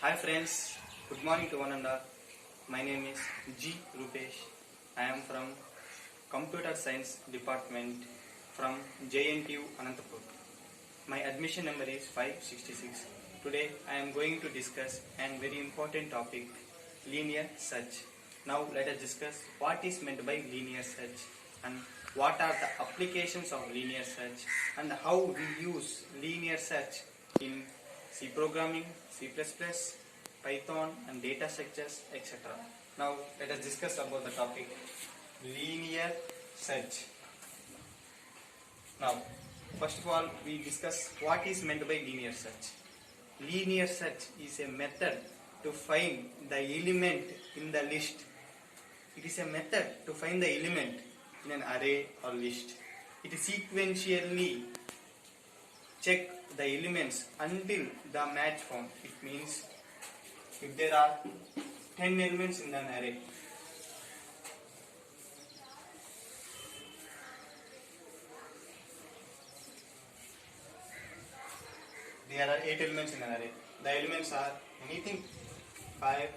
Hi friends, good morning to one and all. My name is G. Rupesh. I am from Computer Science Department from JNTU Anantapur. My admission number is 566. Today I am going to discuss a very important topic, linear search. Now let us discuss what is meant by linear search and what are the applications of linear search and how we use linear search in C programming, C++, Python and data structures, etc. Now let us discuss about the topic linear search. Now first of all we discuss what is meant by linear search. Linear search is a method to find the element in the list. It is a method to find the element in an array or list. It sequentially check the elements until the match found. It means if there are 10 elements in an array, there are 8 elements in an array. The elements are anything 5,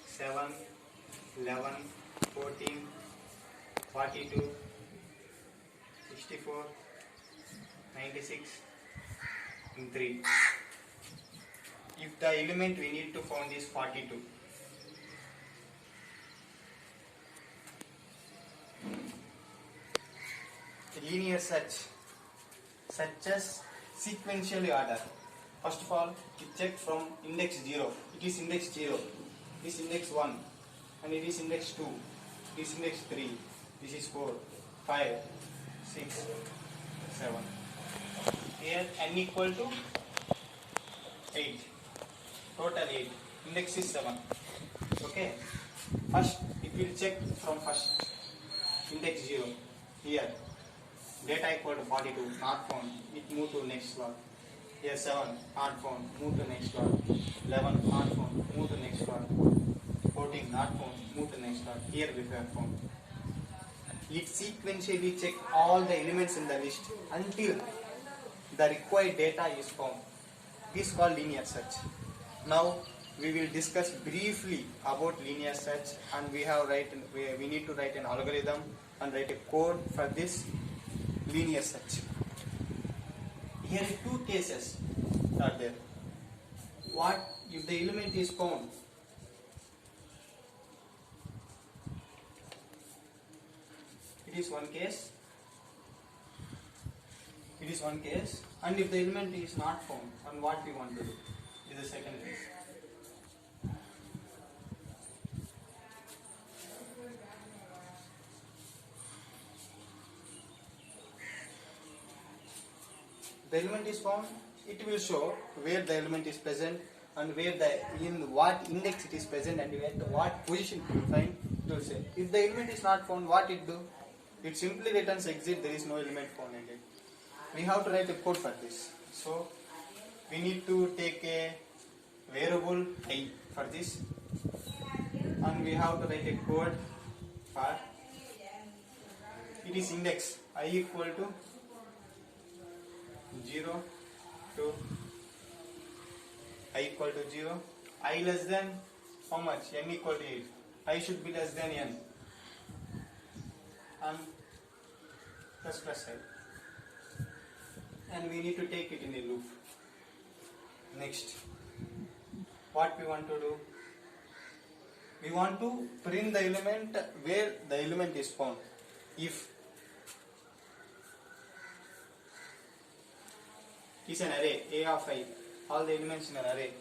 7, 11, 14, 42, 64, 96 and 3. If the element we need to find is 42, linear search searches sequentially order. First of all, we check from index 0. It is index 0. It is index 1. And it is index 2. It is index 3. This is 4, 5, 6, 7. Here n equal to 8. Total 8. Index is 7. Okay. First, it will check from first index 0. Here, data equal to 42. Not found. It move to next slot. Here 7. Not found. Move to next slot. 11. Not found. Move to next slot. 14. Not found. Move to next slot. Here we have found. It sequentially check all the elements in the list until the required data is found. This is called linear search. Now we will discuss briefly about linear search, and we need to write an algorithm and write a code for this linear search. Here are two cases are there. What if the element is found? It is one case. It is one case. And if the element is not found, and what we want to do is the second case. The element is found, it will show where the element is present and in what index it is present and at what position it will find. It will say. If the element is not found, what it do? It simply returns exit. There is no element found in it. We have to write a code for this. So we need to take a variable I for this, and we have to write a code for it is index I equal to 0 to I equal to 0. I less than how much? N equal to 8. I should be less than N. And plus I. And we need to take it in a loop. Next, what we want to do? We want to print the element where the element is found. If it is an array, A of I, all the elements in an array,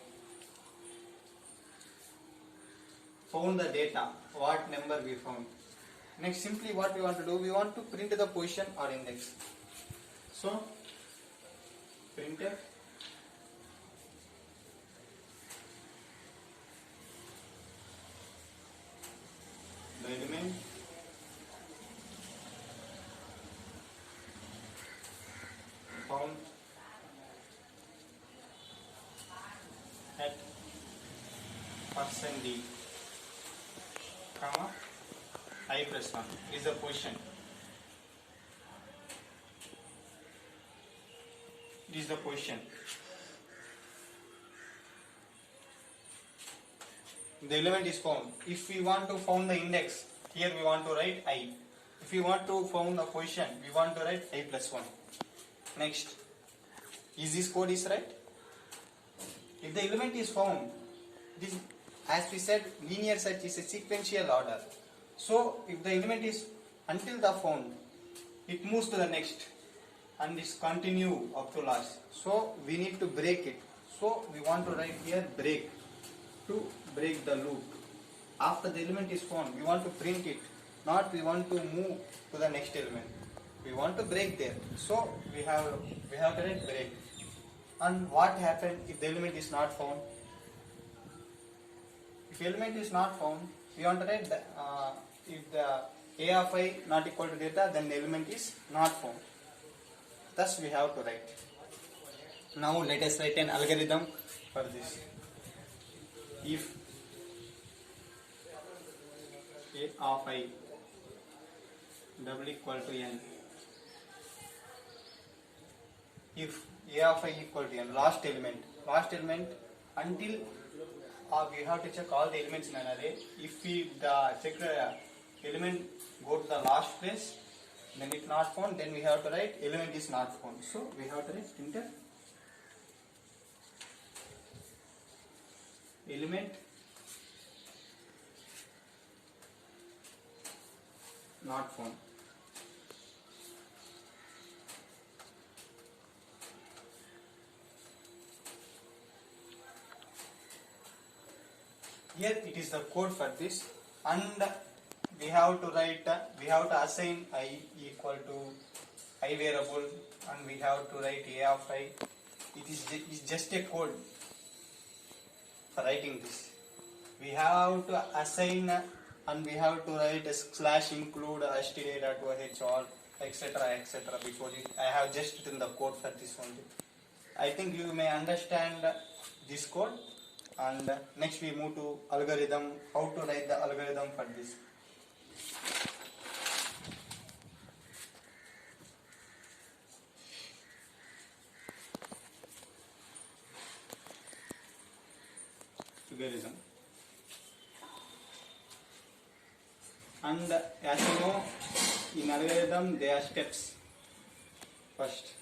found the data, what number we found. Next, simply what we want to do, we want to print the position or index. So, printf the element found at %d, comma I plus 1 is the position. It is the position. the element is found. If we want to find the index, here we want to write I. If we want to find the position, we want to write I plus 1. Next, is this code is right? If the element is found, this, as we said, linear search is a sequential order. So if the element is until the found, it moves to the next and it's continue up to last. So we need to break it. So we want to write here break, to break the loop. After the element is found, we want to print it, not we want to move to the next element. We want to break there. So we have to write break. And what happened if the element is not found? If element is not found, we want to write if the a of I not equal to delta, then the element is not found. Thus we have to write. Now let us write an algorithm for this. If a of I double equal to n, if a of I equal to n, last element until we have to check all the elements in an array. If we check the element go to the last place, then if not found, then we have to write element is not found. So we have to write enter element not found. Here it is the code for this, and we have to write, we have to assign I equal to I variable, and we have to write a of I. It is just a code for writing this. We have to assign and we have to write a slash include std.oh or etc. before it. I have just written the code for this only. I think you may understand this code. And next we move to algorithm, how to write the algorithm for this. Algorithm. And as you know, in algorithm there are steps. First,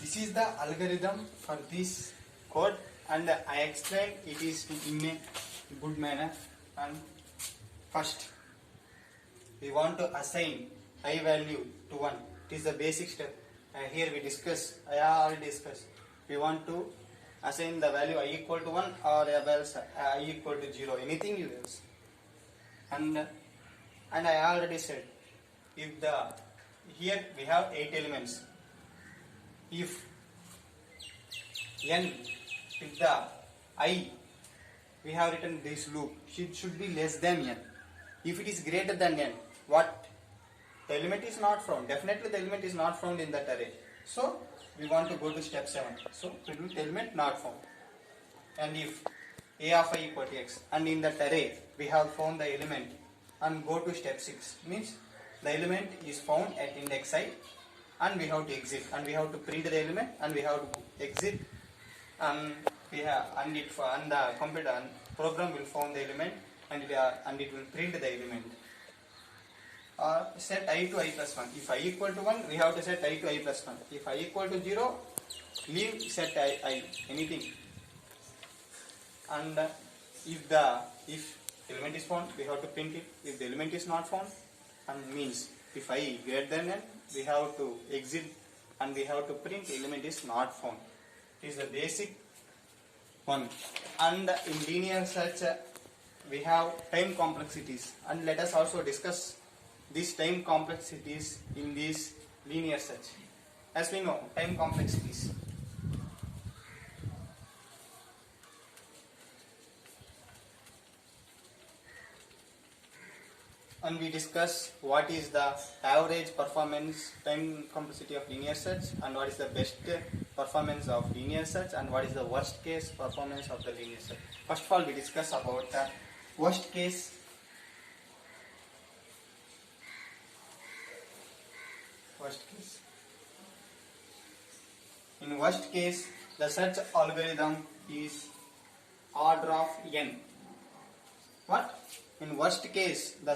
this is the algorithm for this code, and I explained it is in a good manner. And first, we want to assign I value to 1. It is the basic step. Here we discuss, I already discussed. We want to assign the value I equal to 1 or else I equal to 0, anything you use. And I already said, if here we have 8 elements. If the I, we have written this loop, should be less than n. If it is greater than n, what? The element is not found. Definitely the element is not found in that array. So we want to go to step 7. So we do element not found. And if a of I equal to x, and in that array we have found the element, and go to step 6, means the element is found at index I, and we have to exit, and we have to print the element, and we have to exit, and the computer and program will found the element, and it will print the element. Set I to I plus 1. If I equal to 1, we have to set I to I plus 1. If I equal to 0, leave set I anything. And if element is found, we have to print it. If the element is not found, and means if I greater than n, we have to exit, and we have to print element is not found. It is the basic one. And in linear search, we have time complexities, and let us also discuss these time complexities in this linear search. As we know, time complexities. And we discuss what is the average performance time complexity of linear search, and what is the best performance of linear search, and what is the worst case performance of the linear search. First of all, we discuss about the worst case. In worst case, the search algorithm is order of n. What? In worst case, the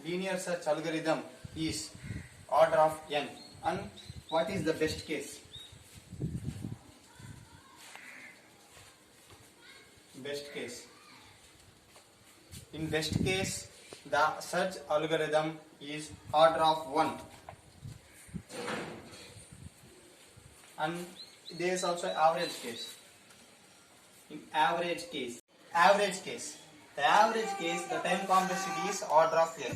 linear search algorithm is order of n. And what is the best case? Best case. In best case, the search algorithm is order of 1. And there is also average case. In average case, the average case, the time complexity is order of n.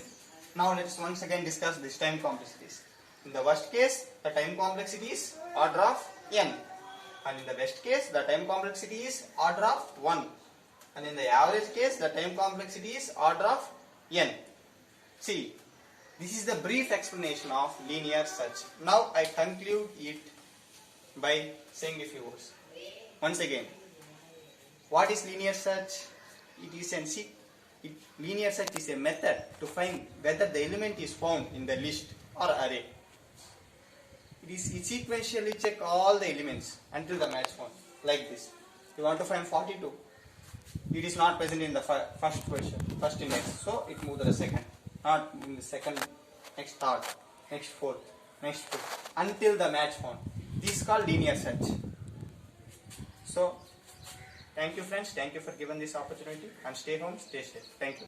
Now let us once again discuss this time complexities. In the worst case, the time complexity is order of n, and in the best case, the time complexity is order of 1, and in the average case, the time complexity is order of n. See, this is the brief explanation of linear search. Now I conclude it by saying a few words. Once again, what is linear search? Linear search is a method to find whether the element is found in the list or array. It sequentially check all the elements until the match found, like this. You want to find 42. It is not present in the first position, first index, so it moves to the second. Not in the second, next third, next fourth, next fifth, until the match found. This is called linear search. So, thank you friends, thank you for giving this opportunity, and stay home, stay safe. Thank you.